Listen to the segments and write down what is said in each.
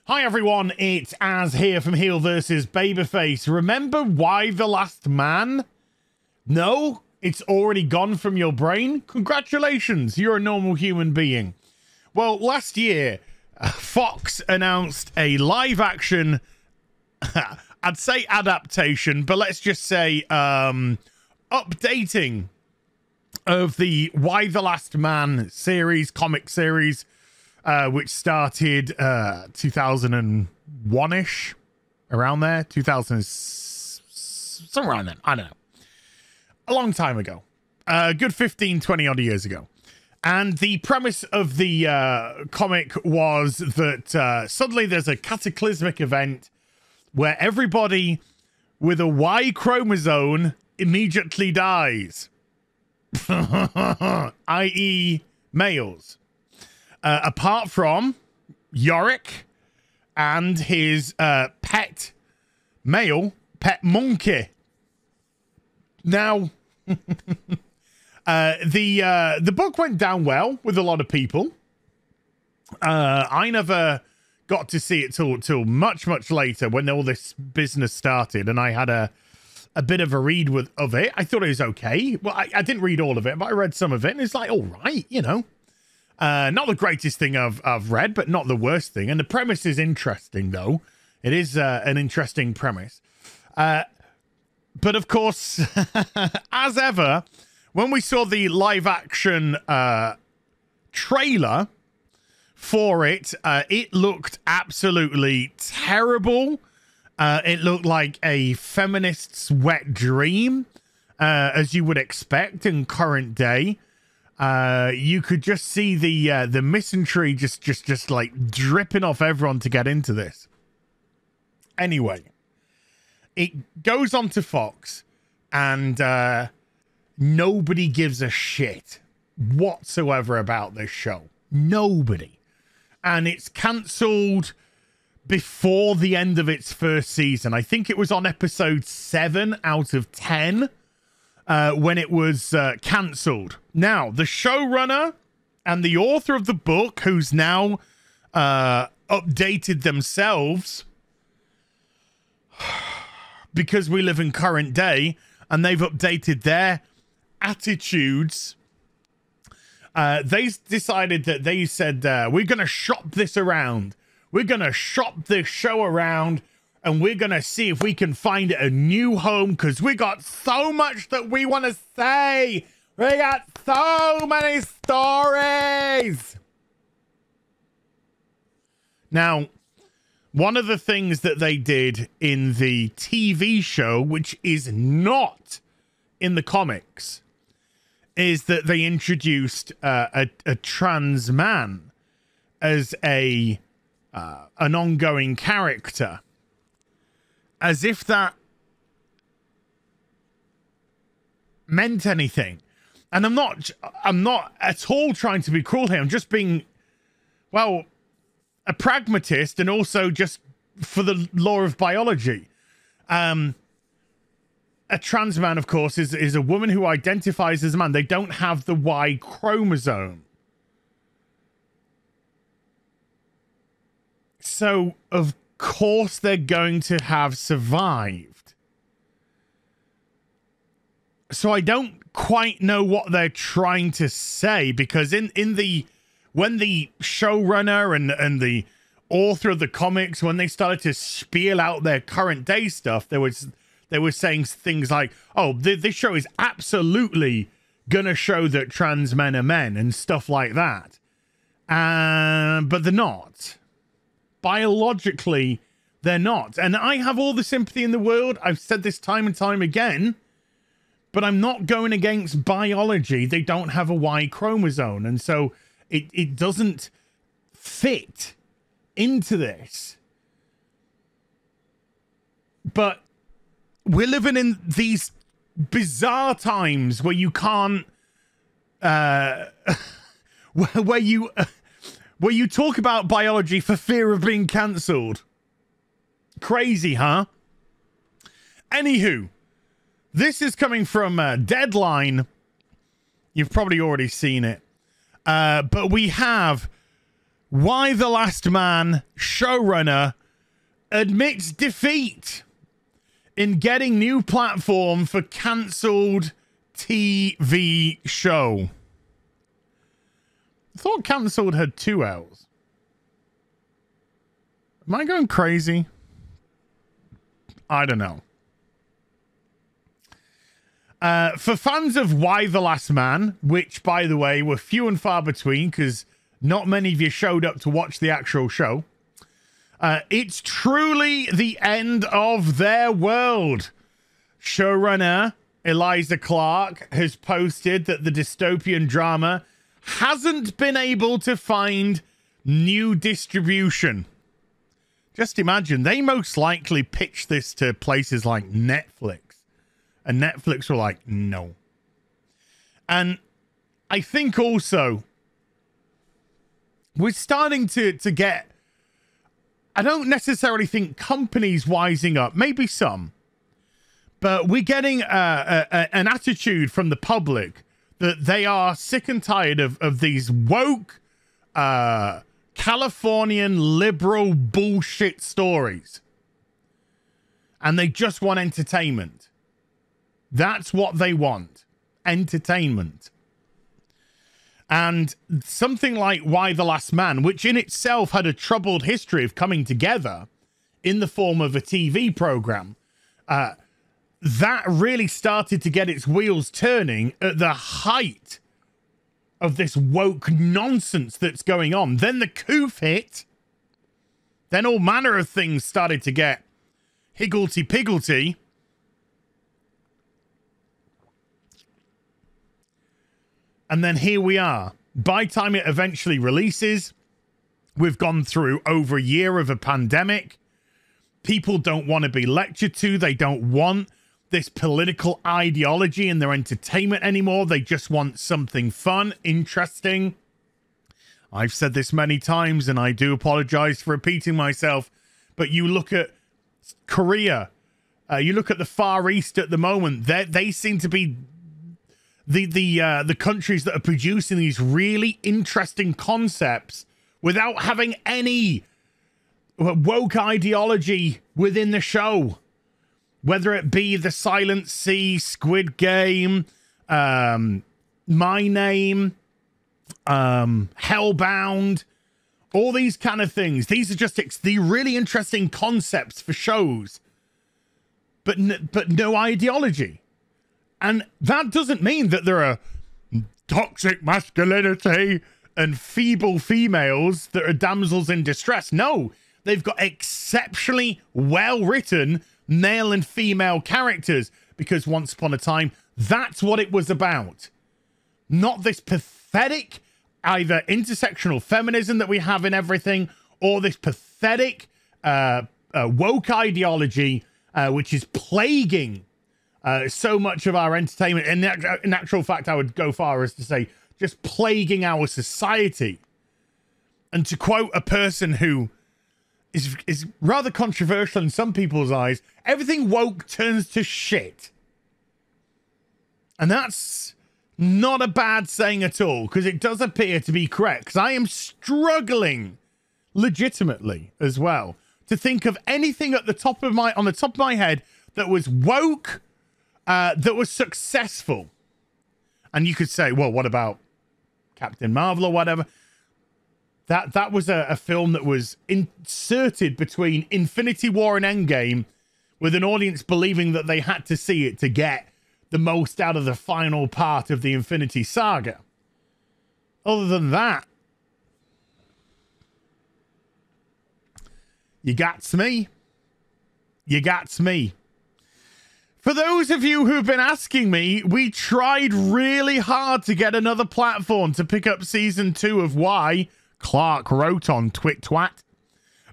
Hi everyone, it's Az here from HeelvsBabyface. Remember Y the Last Man? No? It's already gone from your brain? Congratulations, you're a normal human being. Well, last year, Fox announced a live-action, I'd say adaptation, but let's just say updating of the Y the Last Man series, comic series, which started 2001-ish, around there, 2000, somewhere around then, I don't know. A long time ago, a good 15, 20 odd years ago. And the premise of the comic was that suddenly there's a cataclysmic event where everybody with a Y chromosome immediately dies, i.e. males. Apart from Yorick and his pet monkey. Now, the book went down well with a lot of people. I never got to see it till much later when all this business started, and I had a bit of a read of it. I thought it was okay. Well, I didn't read all of it, but I read some of it, and it's like, all right, you know. Not the greatest thing I've read, but not the worst thing. And the premise is interesting, though. It is an interesting premise. But of course, as ever, when we saw the live-action trailer for it, it looked absolutely terrible. It looked like a feminist's wet dream, as you would expect in current day. You could just see the misandry just like dripping off everyone to get into this. Anyway, it goes on to Fox, and nobody gives a shit whatsoever about this show. Nobody. And it's cancelled before the end of its first season. I think it was on episode 7 out of 10. When it was cancelled. Now, the showrunner and the author of the book, who's now updated themselves because we live in current day, and they've updated their attitudes. They decided that they said, we're going to shop this around. We're going to shop this show around. And we're going to see if we can find a new home, because we got so much that we want to say. We got so many stories. Now, one of the things that they did in the TV show, which is not in the comics, is that they introduced a trans man as an ongoing character. As if that meant anything. And I'm not at all trying to be cruel here. I'm just being, well, a pragmatist, and also just for the law of biology. A trans man, of course, is a woman who identifies as a man. They don't have the Y chromosome. So, of course they're going to have survived. So I don't quite know what they're trying to say, because when the showrunner and the author of the comics, when they started to spiel out their current day stuff, they were saying things like, oh, this show is absolutely gonna show that trans men are men and stuff like that. But they're not. Biologically, they're not. And I have all the sympathy in the world. I've said this time and time again, but I'm not going against biology. They don't have a Y chromosome, and so it doesn't fit into this. But we're living in these bizarre times where you can't where you talk about biology for fear of being cancelled. Crazy, huh? Anywho, this is coming from Deadline. You've probably already seen it. But we have Y the Last Man showrunner admits defeat in getting new platform for cancelled TV show. I thought cancelled had 2 L's. Am I going crazy? I don't know. For fans of Y the Last Man, which, by the way, were few and far between because not many of you showed up to watch the actual show, it's truly the end of their world. Showrunner Eliza Clark has posted that the dystopian drama hasn't been able to find new distribution. Just imagine, they most likely pitched this to places like Netflix. And Netflix were like, no. And I think also, we're starting to get... I don't necessarily think companies wising up. Maybe some. But we're getting an attitude from the public that they are sick and tired of these woke... Californian liberal bullshit stories. And they just want entertainment. That's what they want. Entertainment. And something like Y the Last Man, which in itself had a troubled history of coming together in the form of a TV program, that really started to get its wheels turning at the height of this woke nonsense that's going on. Then the coof hit. Then all manner of things started to get higgledy-piggledy. And then here we are. By the time it eventually releases, we've gone through over a year of a pandemic. People don't want to be lectured to. They don't want this political ideology in their entertainment anymore. They just want something fun, interesting. I've said this many times, and I do apologize for repeating myself, but you look at Korea, you look at the Far East at the moment, they seem to be the countries that are producing these really interesting concepts without having any woke ideology within the show. Whether it be The Silent Sea, Squid Game, My Name, Hellbound, all these kind of things. These are just the really interesting concepts for shows, but no ideology. And that doesn't mean that there are toxic masculinity and feeble females that are damsels in distress. No, they've got exceptionally well-written male and female characters, because once upon a time, that's what it was about. Not this pathetic either intersectional feminism that we have in everything, or this pathetic woke ideology, which is plaguing so much of our entertainment. And in actual fact, I would go far as to say, just plaguing our society. And to quote a person who is rather controversial in some people's eyes, everything woke turns to shit. And that's not a bad saying at all, because it does appear to be correct. Because I am struggling legitimately as well to think of anything on the top of my head that was woke, that was successful. And you could say, well, what about Captain Marvel or whatever? That was a film that was inserted between Infinity War and Endgame, with an audience believing that they had to see it to get the most out of the final part of the Infinity Saga. Other than that, you got me. You got me. For those of you who've been asking me, we tried really hard to get another platform to pick up season 2 of Y, Clark wrote on TwitTwat.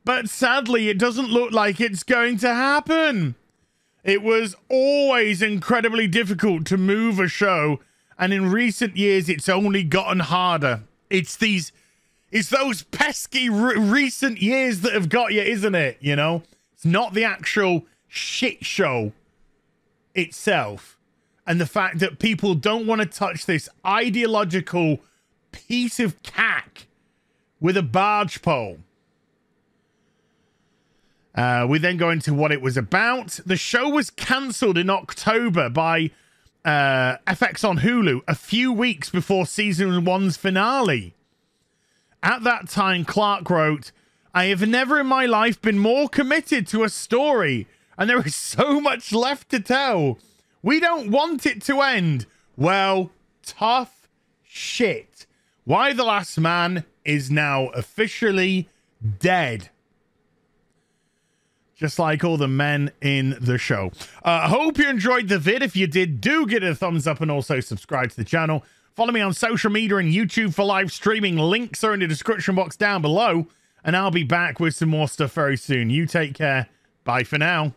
But sadly, it doesn't look like it's going to happen. It was always incredibly difficult to move a show, and in recent years, it's only gotten harder. It's those pesky recent years that have got you, isn't it? You know, it's not the actual shit show itself, and the fact that people don't want to touch this ideological piece of cack with a barge pole. We then go into what it was about. The show was cancelled in October by FX on Hulu a few weeks before season 1's finale. At that time, Clark wrote, "I have never in my life been more committed to a story, and there is so much left to tell. We don't want it to end." Well, tough shit. Y the Last Man is now officially dead. Just like all the men in the show. I hope you enjoyed the vid. If you did, do give it a thumbs up and also subscribe to the channel. Follow me on social media and YouTube for live streaming. Links are in the description box down below. And I'll be back with some more stuff very soon. You take care. Bye for now.